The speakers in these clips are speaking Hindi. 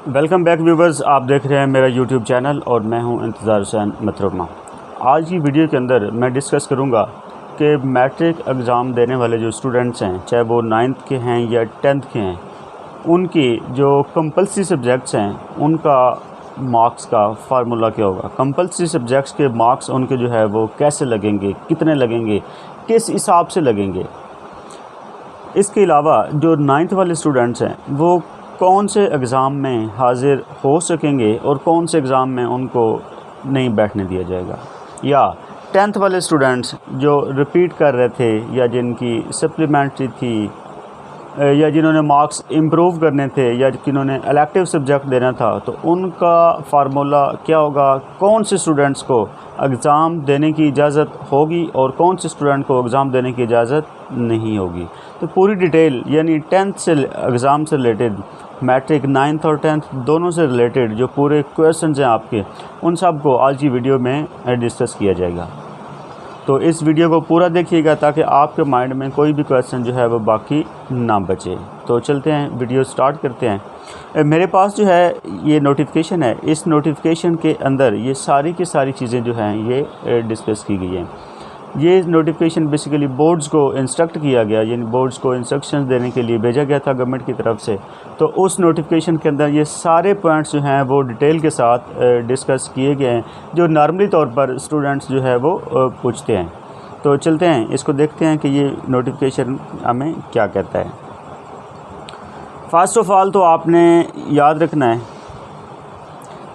वेलकम बैक व्यूवर्स, आप देख रहे हैं मेरा यूट्यूब चैनल और मैं हूं इंतज़ार हुसैन मतरुमा। आज की वीडियो के अंदर मैं डिस्कस करूंगा कि मैट्रिक एग्ज़ाम देने वाले जो स्टूडेंट्स हैं, चाहे वो 9th के हैं या 10th के हैं, उनकी जो कंपल्सरी सब्जेक्ट्स हैं उनका मार्क्स का फार्मूला क्या होगा। कंपल्सरी सब्जेक्ट्स के मार्क्स उनके जो है वो कैसे लगेंगे, कितने लगेंगे, किस हिसाब से लगेंगे। इसके अलावा जो 9th वाले स्टूडेंट्स हैं वो कौन से एग्ज़ाम में हाज़िर हो सकेंगे और कौन से एग्ज़ाम में उनको नहीं बैठने दिया जाएगा, या 10th वाले स्टूडेंट्स जो रिपीट कर रहे थे या जिनकी सप्लीमेंट्री थी या जिन्होंने मार्क्स इम्प्रूव करने थे या जिन्होंने इलेक्टिव सब्जेक्ट देना था, तो उनका फार्मूला क्या होगा। कौन से स्टूडेंट्स को एग्ज़ाम देने की इजाज़त होगी और कौन से स्टूडेंट को एग्ज़ाम देने की इजाज़त नहीं होगी। तो पूरी डिटेल यानी 10th से एग्ज़ाम से रिलेटेड, मैट्रिक 9th और 10th दोनों से रिलेटेड जो पूरे क्वेश्चंस हैं आपके, उन सब को आज की वीडियो में डिस्कस किया जाएगा। तो इस वीडियो को पूरा देखिएगा ताकि आपके माइंड में कोई भी क्वेश्चन जो है वो बाकी ना बचे। तो चलते हैं, वीडियो स्टार्ट करते हैं। मेरे पास जो है ये नोटिफिकेशन है, इस नोटिफिकेशन के अंदर ये सारी की सारी चीज़ें जो हैं ये डिस्कस की गई हैं। ये नोटिफिकेशन बेसिकली बोर्ड्स को इंस्ट्रक्ट किया गया, यानी बोर्ड्स को इंस्ट्रक्शंस देने के लिए भेजा गया था गवर्नमेंट की तरफ से। तो उस नोटिफिकेशन के अंदर ये सारे पॉइंट्स जो हैं वो डिटेल के साथ डिस्कस किए गए हैं, जो नॉर्मली तौर पर स्टूडेंट्स जो है वो पूछते हैं। तो चलते हैं, इसको देखते हैं कि ये नोटिफिकेशन हमें क्या कहता है। फ़र्स्ट ऑफ़ ऑल तो आपने याद रखना है,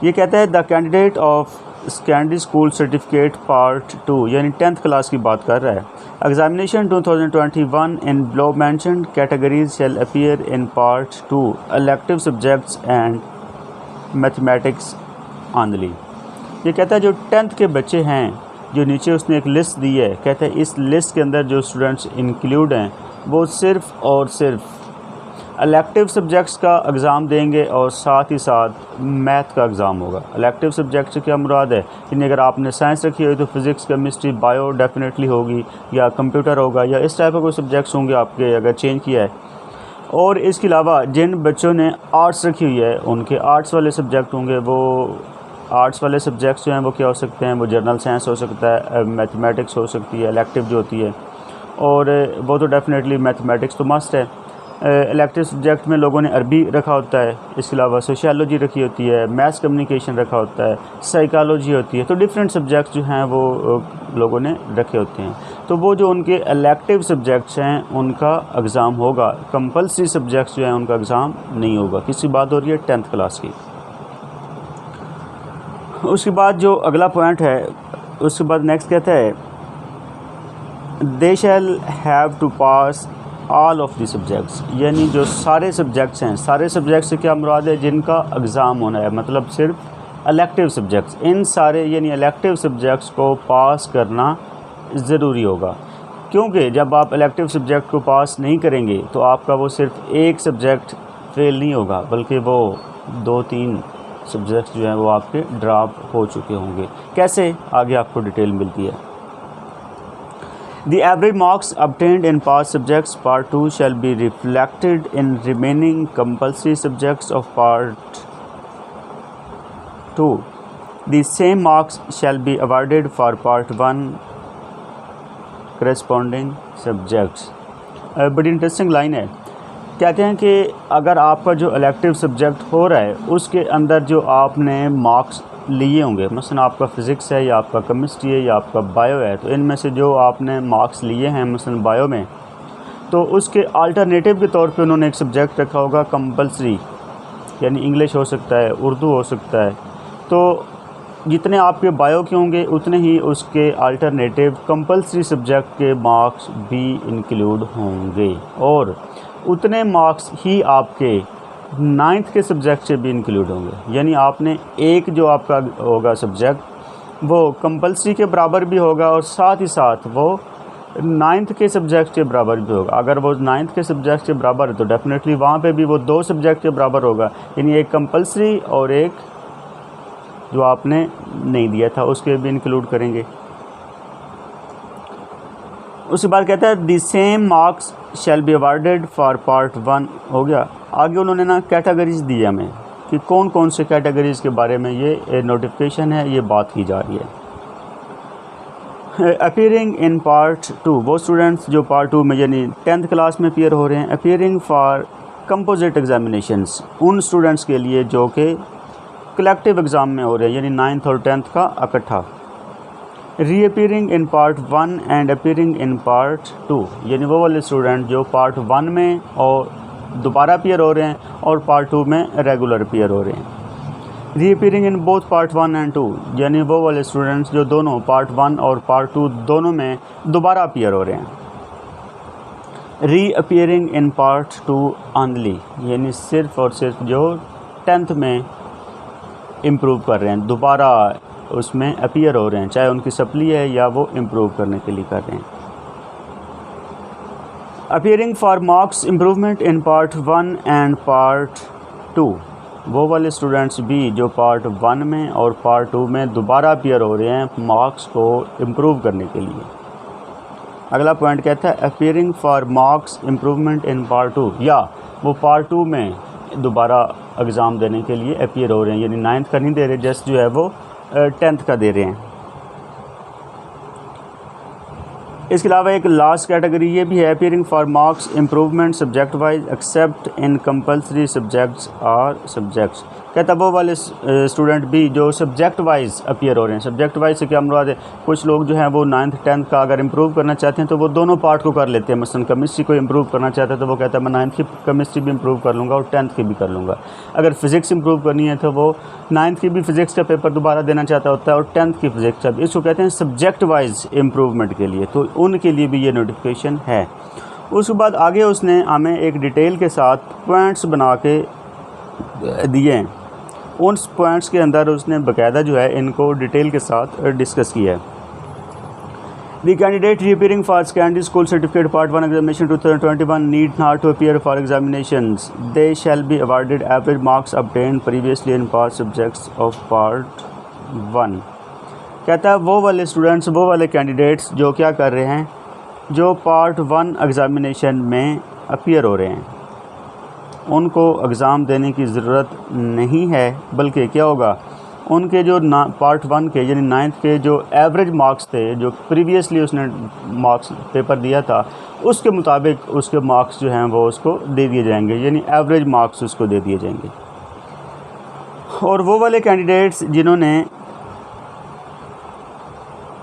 ये कहता है the candidate of secondary school certificate part 2 यानी 10th क्लास की बात कर रहा है। Examination 2021 in below mentioned categories shall appear in part 2 elective subjects and mathematics only. ये कहता है जो 10th के बच्चे हैं, जो नीचे उसने एक लिस्ट दी है, कहता है इस लिस्ट के अंदर जो स्टूडेंट्स इंक्लूड हैं वो सिर्फ़ और सिर्फ इलेक्टिव सब्जेक्ट्स का एग्ज़ाम देंगे और साथ ही साथ मैथ का एग्ज़ाम होगा। इलेक्टिव सब्जेक्ट से क्या मुराद है, यानी अगर आपने साइंस रखी हुई तो फिज़िक्स, केमिस्ट्री, बायो डेफिनेटली होगी, या कंप्यूटर होगा, या इस टाइप का कोई सब्जेक्ट्स होंगे आपके अगर चेंज किया है। और इसके अलावा जिन बच्चों ने आर्ट्स रखी हुई है उनके आर्ट्स वाले सब्जेक्ट होंगे। वो आर्ट्स वाले सब्जेक्ट्स जो हैं वो क्या हो सकते हैं, वो जनरल साइंस हो सकता है, मैथमेटिक्स हो सकती है इलेक्टिव जो होती है, और वो तो डेफिनेटली मैथमेटिक्स तो मस्ट है। इलेक्टिव सब्जेक्ट में लोगों ने अरबी रखा होता है, इसके अलावा सोशियोलॉजी रखी होती है, मैथ्स कम्युनिकेशन रखा होता है, साइकोलॉजी होती है। तो डिफरेंट सब्जेक्ट्स जो हैं वो लोगों ने रखे होते हैं। तो वो जो उनके इलेक्टिव सब्जेक्ट्स हैं उनका एग्ज़ाम होगा, कंपल्सरी सब्जेक्ट्स जो हैं उनका एग्ज़ाम नहीं होगा। किसकी बात हो रही है, 10th क्लास की। उसके बाद जो अगला पॉइंट है, उसके बाद नेक्स्ट कहता है they shall have to pass all of the subjects, यानी जो सारे सब्जेक्ट्स हैं, सारे सब्जेक्ट्स से क्या मुराद है, जिनका एग्ज़ाम होना है, मतलब सिर्फ इलेक्टिव सब्जेक्ट्स, इन सारे यानी इलेक्टिव सब्जेक्ट्स को पास करना ज़रूरी होगा। क्योंकि जब आप इलेक्टिव सब्जेक्ट को पास नहीं करेंगे तो आपका वो सिर्फ एक सब्जेक्ट फेल नहीं होगा, बल्कि वो 2-3 सब्जेक्ट्स जो हैं वो आपके ड्रॉप हो चुके होंगे। कैसे, आगे आपको डिटेल मिलती है। The average marks obtained in past subjects part 2 shall be reflected in remaining compulsory subjects of part 2. The same marks shall be awarded for part 1 corresponding subjects. बड़ी इंटरेस्टिंग लाइन है। कहते हैं कि अगर आपका जो इलेक्टिव सब्जेक्ट हो रहा है उसके अंदर जो आपने मार्क्स लिए होंगे, मसलन आपका फ़िज़िक्स है या आपका केमिस्ट्री है या आपका बायो है, तो इनमें से जो आपने मार्क्स लिए हैं मसलन बायो में, तो उसके अल्टरनेटिव के तौर पे उन्होंने एक सब्जेक्ट रखा होगा कंपल्सरी, यानी इंग्लिश हो सकता है, उर्दू हो सकता है। तो जितने आपके बायो के होंगे उतने ही उसके अल्टरनेटिव कंपल्सरी सब्जेक्ट के मार्क्स भी इंक्लूड होंगे, और उतने मार्क्स ही आपके 9th के सब्जेक्ट से भी इंक्लूड होंगे। यानी आपने एक जो आपका होगा सब्जेक्ट वो कंपल्सरी के बराबर भी होगा और साथ ही साथ वो 9th के सब्जेक्ट के बराबर भी होगा। अगर वो 9th के सब्जेक्ट के बराबर है तो डेफिनेटली वहाँ पे भी वो 2 सब्जेक्ट के बराबर होगा, यानी एक कंपल्सरी और एक जो आपने नहीं दिया था उसके भी इंक्लूड करेंगे। उसके बाद कहता है the same marks shell be awarded for part 1। हो गया। आगे उन्होंने ना कैटेगरीज दी हमें कि कौन कौन से कैटेगरीज़ के बारे में ये नोटिफिकेशन है, ये बात की जा रही है। अपीयरिंग इन पार्ट 2, वो स्टूडेंट्स जो पार्ट 2 में यानी 10th क्लास में अपीयर हो रहे हैं। अपीयरिंग फॉर कंपोजिट एग्जामिनेशंस, उन स्टूडेंट्स के लिए जो कि कलेक्टिव एग्ज़ाम में हो रहे हैं, यानी 9th और 10th का इकट्ठा। Reappearing in part 1 and appearing in part 2, यानी वो वाले स्टूडेंट जो पार्ट 1 में और दोबारा अपीयर हो रहे हैं और पार्ट 2 में रेगुलर अपीयर हो रहे हैं। रीअपीयरिंग इन बोथ पार्ट 1 एंड 2, यानी वो वाले स्टूडेंट्स जो दोनों पार्ट 1 और पार्ट 2 दोनों में दोबारा अपीयर हो रहे हैं। रीअपीयरिंग इन पार्ट 2 ओनली, यानी सिर्फ़ और सिर्फ जो 10th में इम्प्रूव कर रहे हैं, दोबारा उसमें अपीयर हो रहे हैं, चाहे उनकी सप्ली है या वो इम्प्रूव करने के लिए कर रहे हैं। Appearing for marks improvement in part 1 and part 2, वो वाले स्टूडेंट्स भी जो पार्ट 1 में और पार्ट 2 में दोबारा अपीयर हो रहे हैं मार्क्स को इम्प्रूव करने के लिए। अगला पॉइंट कहता है appearing for marks improvement in part 2, या वो पार्ट 2 में दोबारा एग्ज़ाम देने के लिए अपीयर हो रहे हैं, यानी 9th का नहीं दे रहे, जस्ट जो है वो 10th का दे रहे हैं। इसके अलावा एक लास्ट कैटेगरी ये भी है, appearing for marks improvement subject wise accept in compulsory subjects और सब्जेक्ट्स। कहता वो वाले स्टूडेंट भी जो सब्जेक्ट वाइज अपीयर हो रहे हैं। सब्जेक्ट वाइज से क्या मुराद है, कुछ लोग जो हैं वो 9th 10th का अगर इम्प्रूव करना चाहते हैं तो वो दोनों पार्ट को कर लेते हैं। मसलन केमिस्ट्री को इम्प्रूव करना चाहता है तो वो कहता है मैं 9th की केमिस्ट्री भी इम्प्रूव कर लूँगा और 10th की भी कर लूँगा। अगर फ़िज़िक्स इम्प्रूव करनी है तो वो 9th की भी फ़िज़िक्स का पेपर दोबारा देना चाहता होता है और 10th की फ़िज़िक्स का भी। इसको कहते हैं सब्जेक्ट वाइज इम्प्रूवमेंट के लिए, तो उनके लिए भी ये नोटिफिकेशन है। उसके बाद आगे उसने हमें एक डिटेल के साथ पॉइंट्स बना के दिए हैं। उन पॉइंट्स के अंदर उसने बाकायदा जो है इनको डिटेल के साथ डिस्कस किया है। The candidate reappearing for secondary school certificate part 1 examination 2021 need not to appear for examinations, they shall be awarded average marks obtained previously in pass subjects of part 1। कहता है वो वाले स्टूडेंट्स, वो वाले कैंडिडेट्स जो क्या कर रहे हैं, जो पार्ट 1 एग्ज़ामिनेशन में अपीयर हो रहे हैं, उनको एग्ज़ाम देने की ज़रूरत नहीं है, बल्कि क्या होगा, उनके जो पार्ट 1 के यानी 9th के जो एवरेज मार्क्स थे, जो प्रीवियसली उसने मार्क्स पेपर दिया था, उसके मुताबिक उसके मार्क्स जो हैं वो उसको दे दिए जाएंगे, यानी एवरेज मार्क्स उसको दे दिए जाएंगे। और वो वाले कैंडिडेट्स जिन्होंने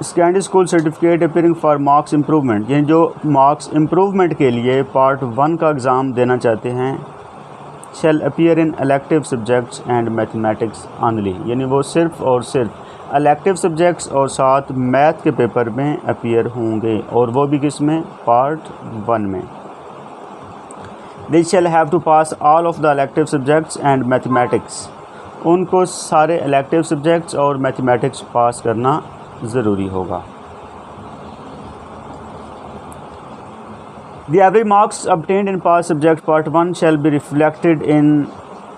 secondary school certificate appearing for marks improvement, यानी जो मार्क्स इम्प्रूवमेंट के लिए पार्ट 1 का एग्ज़ाम देना चाहते हैं, shall appear in elective subjects and mathematics only, यानी वो सिर्फ़ और सिर्फ इलेक्टिव सब्जेक्ट्स और साथ मैथ के पेपर में अपीयर होंगे, और वो भी किस में, पार्ट 1 में। They shall have to pass all of the elective subjects and mathematics, उनको सारे इलेक्टिव सब्जेक्ट्स और मैथमेटिक्स पास करना ज़रूरी होगा। The average marks obtained in past subject part 1 shall be reflected in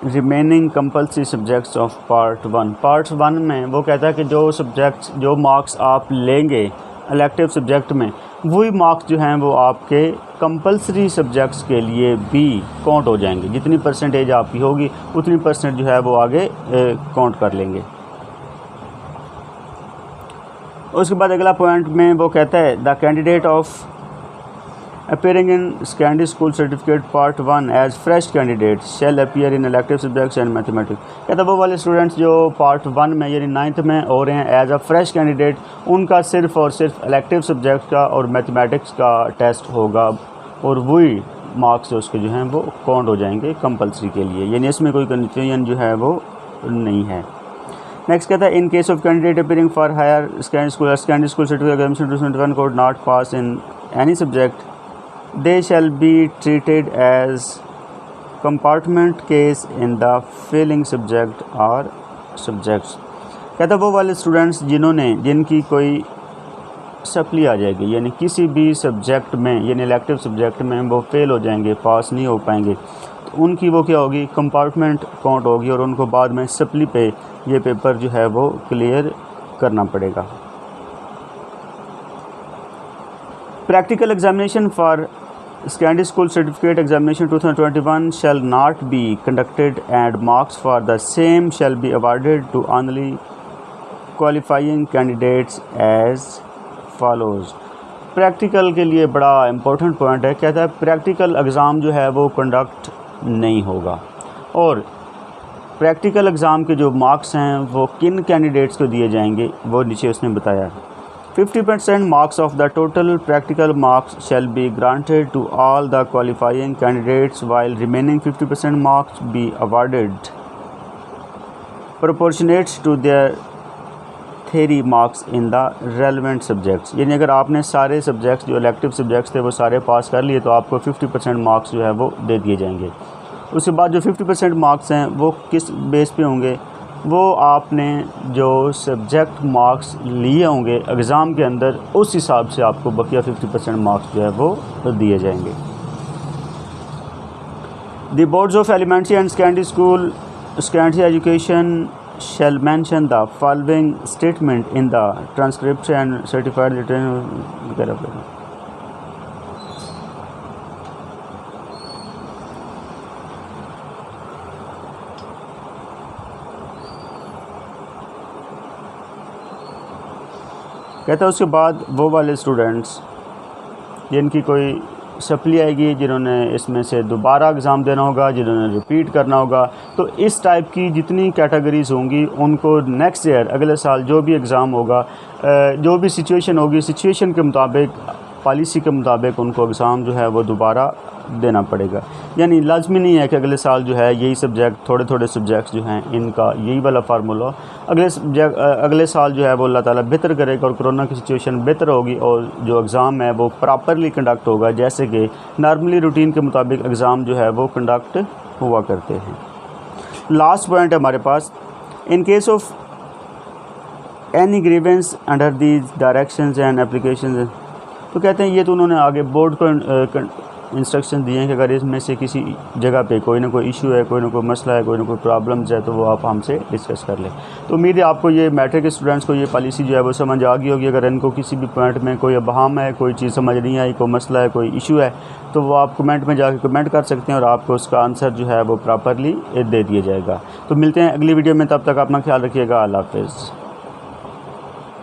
remaining compulsory subjects of part 1। part 1 में वो कहता है कि जो सब्जेक्ट्स, जो मार्क्स आप लेंगे इलेक्टिव सब्जेक्ट में, वही मार्क्स जो हैं वो आपके कंपलसरी सब्जेक्ट्स के लिए भी काउंट हो जाएंगे। जितनी परसेंटेज आपकी होगी उतनी परसेंट जो है वो आगे काउंट कर लेंगे। उसके बाद अगला पॉइंट में वो कहता है the candidate of appearing in secondary school certificate part 1 as fresh candidate shall appear in elective subjects and mathematics। कहता वो वाले स्टूडेंट्स जो पार्ट 1 में यानी 9th में हो रहे हैं एज अ फ्रेश कैंडिडेट, उनका सिर्फ़ और सिर्फ इलेक्टिव सब्जेक्ट का और मैथमेटिक्स का टेस्ट होगा, और वही मार्क्स उसके जो हैं वो काउंट हो जाएंगे कंपलसरी के लिए, यानी इसमें कोई कन्फ्यूजन जो है वो नहीं है। नेक्स्ट कहता है in case of candidate appearing for higher secondary school certificate examination 2021 could not pass in any subject, they shall be treated as compartment case in the failing subject or subjects। कहता वो वाले स्टूडेंट्स जिनकी कोई सप्ली आ जाएगी, यानी किसी भी सब्जेक्ट में, यानी इलेक्टिव सब्जेक्ट में वो फेल हो जाएंगे, पास नहीं हो पाएंगे, तो उनकी वो क्या होगी, कंपार्टमेंट काउंट होगी, और उनको बाद में सप्ली पे ये पेपर जो है वो क्लियर करना पड़ेगा। Practical examination for Secondary school certificate examination 2021 shall not be conducted and marks for the same shall be awarded to only qualifying candidates as follows। Practical के लिए बड़ा इम्पोर्टेंट पॉइंट है, कहता है प्रैक्टिकल एग्ज़ाम जो है वो कंडक्ट नहीं होगा और प्रैक्टिकल एग्ज़ाम के जो मार्क्स हैं वो किन कैंडिडेट्स को दिए जाएंगे वो नीचे उसने बताया। 50% marks of the total practical marks shall be granted to all the qualifying candidates while remaining 50% marks be awarded proportionate to their theory marks in the relevant subjects। यानी अगर आपने सारे सब्जेक्ट्स जो इलेक्टिव सब्जेक्ट्स थे वो सारे पास कर लिए तो आपको 50% मार्क्स जो है वो दे दिए जाएंगे। उसके बाद जो 50% मार्क्स हैं वो किस बेस पे होंगे, वो आपने जो सब्जेक्ट मार्क्स लिए होंगे एग्ज़ाम के अंदर उस हिसाब से आपको बकिया 50% मार्क्स जो है वो दिए जाएंगे। The boards of elementary and secondary education shall mention the following statement in the transcript and certified written। कहता है उसके बाद वो वाले स्टूडेंट्स जिनकी कोई सप्ली आएगी, जिन्होंने इसमें से दोबारा एग्ज़ाम देना होगा, जिन्होंने रिपीट करना होगा, तो इस टाइप की जितनी कैटेगरीज़ होंगी उनको नेक्स्ट ईयर अगले साल जो भी एग्ज़ाम होगा, जो भी सिचुएशन होगी, सिचुएशन के मुताबिक, पॉलिसी के मुताबिक उनको एग्ज़ाम जो है वो दोबारा देना पड़ेगा। यानी लाजमी नहीं है कि अगले साल जो है यही सब्जेक्ट, थोड़े थोड़े सब्जेक्ट्स जो हैं इनका यही वाला फार्मूला, अगले साल जो है वो अल्लाह ताला बेहतर करेगा और कोरोना की सिचुएशन बेहतर होगी और जो एग्ज़ाम है वो प्रॉपरली कंडक्ट होगा, जैसे कि नॉर्मली रूटीन के मुताबिक एग्ज़ाम जो है वो कंडक्ट हुआ करते हैं। लास्ट पॉइंट है हमारे पास, in case of any grievance under these directions and applications, तो कहते हैं ये तो उन्होंने आगे बोर्ड को इंस्ट्रक्शन दिए हैं कि अगर इसमें से किसी जगह पे कोई ना कोई इशू है, कोई ना कोई मसला है, कोई ना कोई प्रॉब्लम्स है, तो वो आप हमसे डिस्कस कर लें। तो उम्मीद है आपको ये मैट्रिक के स्टूडेंट्स को ये पॉलिसी जो है वो समझ आ गई होगी। अगर इनको किसी भी पॉइंट में कोई अबहम है, कोई चीज़ समझ नहीं आई, कोई मसला है, कोई इशू है, तो वो आप कमेंट में जाकर कमेंट कर सकते हैं और आपको उसका आंसर जो है वो प्रॉपरली दे दिया जाएगा। तो मिलते हैं अगली वीडियो में, तब तक अपना ख्याल रखिएगा। अल्लाह हाफ़िज़।